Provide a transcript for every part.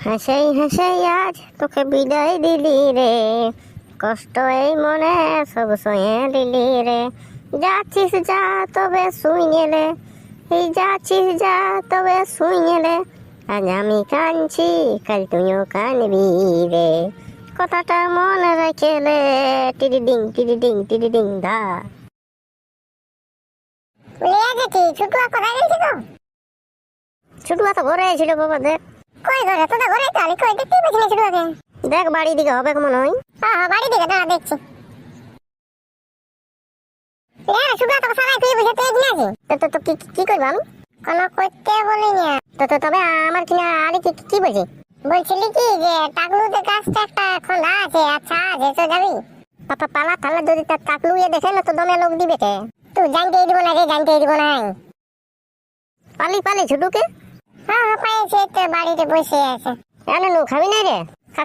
হাসাই হাসাই আজ তোকে বিদায় দিলি রে, কষ্ট এই মনে সব সয়ে দিলি রে। যাচ্ছিস যা তবে শুইলে, এই যাচ্ছিস যা তবে শুইলে, আজ আমি কাঁদছি কাল তুইও কাঁদবি রে। কথাটা মনে রাখলে টিডিডিং টিডিডিং টিডিডিং দা। ছুটুয়া তো ঘরে ছিল বাবা, দেখ কই ঘরে? তোদের ঘরে তো আমি কই দেখতেই পাচ্ছি না ছুটুয়াকে। দেখ বাড়ি দিকে হবে মনে হয়। হ্যাঁ বাড়ি দিকে দাঁড়া দেখছি। ছুটুয়া তোকে সারাই তুই বুঝে তুই এগিয়ে আছিস। তো কি করবো আমি? কোনো করতে বলি না। তবে আমার কিনা আরে কি বলছি? বলছিলি কি যে টাকলুতে গাছটা একটা খোলা আছে, আচ্ছা আছে তো যাবি? পালা তাহলে যদি তাকলু ইয়ে দেখে না তো দমে লোক দিবে কে? তুই জানতে দিব না রে, জানতে দিব না। পালি ছুটুকে। হ্যাঁ পাইছে তো বাড়িতে বসে আছে। এনে নো খাবি না রে?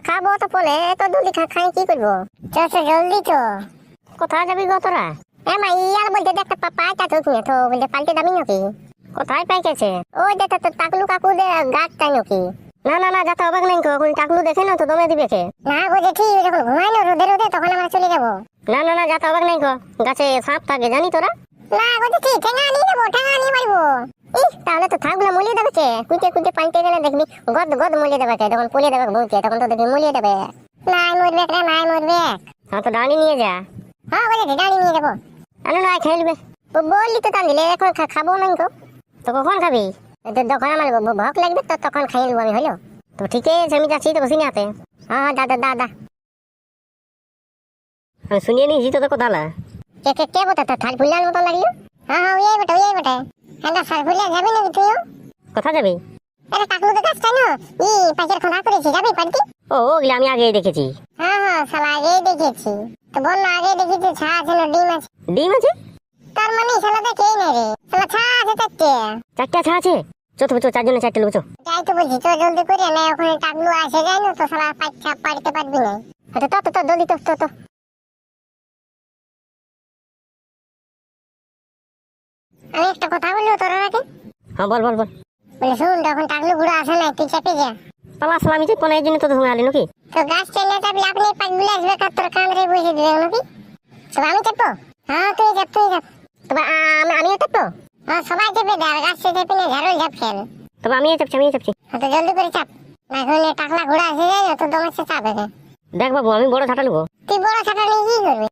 খাবো তো বলে এত জলদি খাই কি করবো? চল জলদি তো। কোথায় যাবি গো তোরা? মা ইয়ার বলতে দেখ পাইটা তো কিনে তো বলতে পাল্টে দাবি নাকি? কোথায় পাইকেছে? ওই দেখ তো টাকলু কাকু দে গাছটা নাকি? না যাতে হবে নাই এখন টাকলু দেখে না তো দমে দিবে কে? না বুঝে ঠিক যখন ঘুমাই না রোদে রোদে তখন আমরা চলে যাবো। না যাতে হবে নাই গো, গাছে সাপ থাকে জানি তোরা? না বুঝে ঠিক ঠেঙা নিয়ে যাবো, ঠেঙা নিয়ে মারবো। তাহলে তো থাকগুলো মুলিয়ে দেবে কে? কুইতে পানিতে গেলে দেখবি গদ মুলিয়ে দেবে কে? তখন পুলিয়ে দেবে বউকে, তখন তো দেখবি মুলিয়ে দেবে। নাই মরবে রে, নাই মরবে। হ্যাঁ তো ডালি নিয়ে যা। হ্যাঁ বুঝে ডালি নিয়ে যাবো। না খেলবে বললি তো টান দিলে এখন খাবো নাই গো। তো কখন খাবি? যখন আমার ভোক লাগবে তো তখন খাই নেবো আমি, হলো তো ঠিক আছে। আমি যাচ্ছি তো বসি নাতে। হ্যাঁ দাদা আমি শুনিয়ে নিয়েছি তো কোথালা কে বলতে থাল ফুলার মতো লাগলো? হ্যাঁ ওই বটে হ্যাঁ থাল ফুলিয়া যাবি নাকি তুইও? কোথা যাবি? আরে টাকলু তো গাছটা না পাখির খোঁড়া করেছি, যাবি পারতি? ওগুলো আমি আগেই দেখেছি। হ্যাঁ শালা আগেই দেখেছি তো বল না, আগেই দেখেছি ছা আছে না ডিম আছে? ডিম আছে? তার মানে শালা দেখেই না রে, শালা ছা আছে চারটে ছা আছে। চারজনে চারটে লোক। যাই তো বলছি তো জলদি করে না, ওখানে টাকলু আসে যায় না তো শালা পাচ্ছা পারতে পারবি না। তো জলদি তো আমি একটা কথা বলবো তোর আগে। হ্যাঁ বল বলে শুন, তখন টাকলু ঘুরে আসে না, তুই চেপে যা। পালা আমি চেপো না, এই জন্য তো সঙ্গে আলি নাকি? তো গাছ চেনে চাপলে আপনি পাকগুলো আসবে, তোর কামড়ে বসে দিবে নাকি? তবে আমি চেপো? হ্যাঁ তুই চাপ। তবে আমিও চেপো? হ্যাঁ সবাই চেপে দে, আর গাছটা চেপে নিয়ে ঝাড়ুল ঝাপ খেল। তবে আমিও চাপছি। তো জলদি করে চাপ, না হলে টাকলা ঘোড়া আসে যায় না তো দমে সে চাপে। দেখ বাবু আমি বড় ছাটা নেবো। তুই বড় ছাটা নিয়ে কি করবি?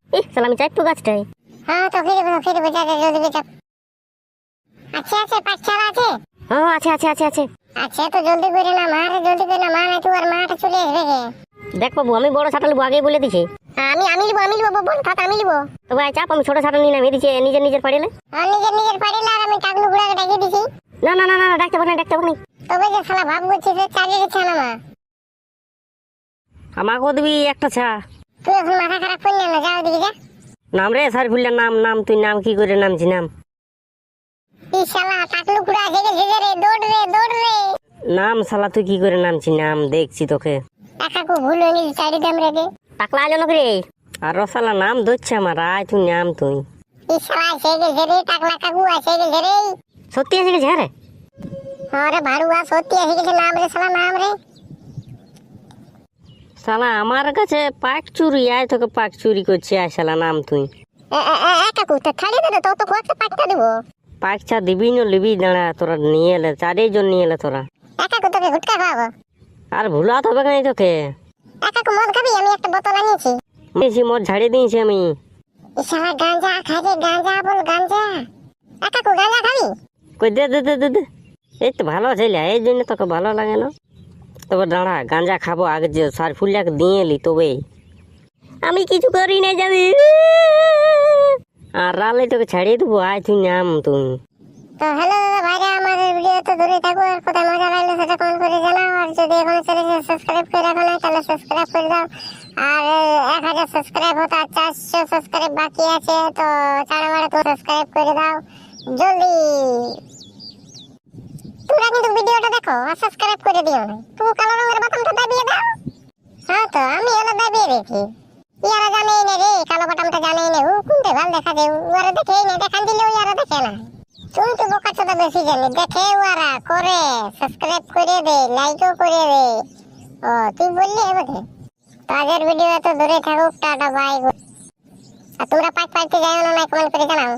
আমি চাইবো গাছটাই। হ্যাঁ তো ফিরে যা জলদি করে চাপ। আচ্ছা পাঠশালা আছে? হ্যাঁ আছে। আচ্ছা তো জলদি করে না নাই তুই আর মাটা চলে আসবে। দেখ বাবু আমি বড় ছাটা নেবো, আগেই বলে দিছি। আমি লিবো বল খাতা আমি লিবো। তবে চাপ, আমি ছোট ছাটা নিলাম, এদিকে নিজের পাড়িলে। নিজের পারিলে আর আমি টাকলু ঘোড়াকে ডাকিয়ে দিছি। না ডাকতে পারি না। তবে যে শালা ভাব করছিস চালিয়ে দিচ্ছে না মা। আমাকেও দিবি একটা ছা। তুই এখন মাথা খারাপ করলি না, যাও দিকে যা। নাম রে সারি ফুললে নাম তুই নাম কি করে নামছি নাম? এই শালা টাকলু ঘোড়া জেগে রে, দৌড় রে। নাম শালা তুই কি করে নামছি নাম, দেখছি তোকে। কাকু ভুল হয়ে গেছে, চারি দাম রেগে টাকলা আলো নাকি রে? আর শালা নাম ধরছে আমার, আয় তুই নাম তুই। এই শালা এসে গেছে রে, টাকলা কাকু এসে গেছে রে। সত্যি এসে গেছে? হ্যাঁ রে আরে ভাড়ুয়া সত্যি এসে গেছে, নাম রে শালা নাম রে। শালা আমার কাছে পাক চুরি, আয় তোকে পাক চুরি করছি, আয় শালা নাম তুই। কাকু থালি দে তো কয়েকটা পাকটা দেবো। পাক চা দিবি না লিবি? দাঁড়া তোরা নিয়ে এলে, চারজন নিয়ে এলে তোরা। কাকু তোকে গুটকা খাওয়াবো। আর ভুলাত হবে না তোকে। কাকু মদ খাবি? আমি একটা বোতল আনিয়েছি। বেশি মদ ঝাড়িয়ে দিয়েছি আমি। শালা গাঁজা খাবে, গাঁজা বল গাঁজা। কাকু গাঁজা খাবি? কই দে। এই তো ভালো ছেলে, এই জন্য তোকে ভালো লাগে না। তবে দাঁড়া গাঁজা খাবো আগে, যে সার ফুলটাকে দিয়ে এলি তবে। আমি কিছু করি না যাবি, আর রালে তোকে ছাড়িয়ে দেবো, আয় তুই নাম তুই। তো হ্যালো ভাইরা, আমাদের ভিডিও তো দূরে থাকো, আর কোথায় মজা লাগলো সেটা কমেন্ট করে জানাও। আর যদি এখনো চ্যানেলকে সাবস্ক্রাইব করে রাখো না তাহলে সাবস্ক্রাইব করে দাও। আর 1000 সাবস্ক্রাইব হতে আর 400 সাবস্ক্রাইব বাকি আছে, তো চাড়ামাড়া তো সাবস্ক্রাইব করে দাও জলদি। তোমরা কিন্তু ভিডিওটা দেখো আর সাবস্ক্রাইব করে দিও না। তুমি কালো রঙের বাটনটা দাবিয়ে দাও। হ্যাঁ তো আমি হলো দাবিয়ে রেখি। ইয়ারা জানেই না রে, কালো বাটনটা জানেই না। ও কোনটা ভালো দেখা যায়, ওরা দেখেই না, দেখান দিলেও ইয়ারা দেখে না। তুমি তো বোকা চোদা বেশি জানি, দেখে ওরা করে সাবস্ক্রাইব করে দে, লাইকও করে দে। ও তুই বললি এবারে তো আগের ভিডিও এত দূরে থাকুক টাটা বাই আর তোমরা পাঁচ পাঁচটি যাই না কমেন্ট করে জানাও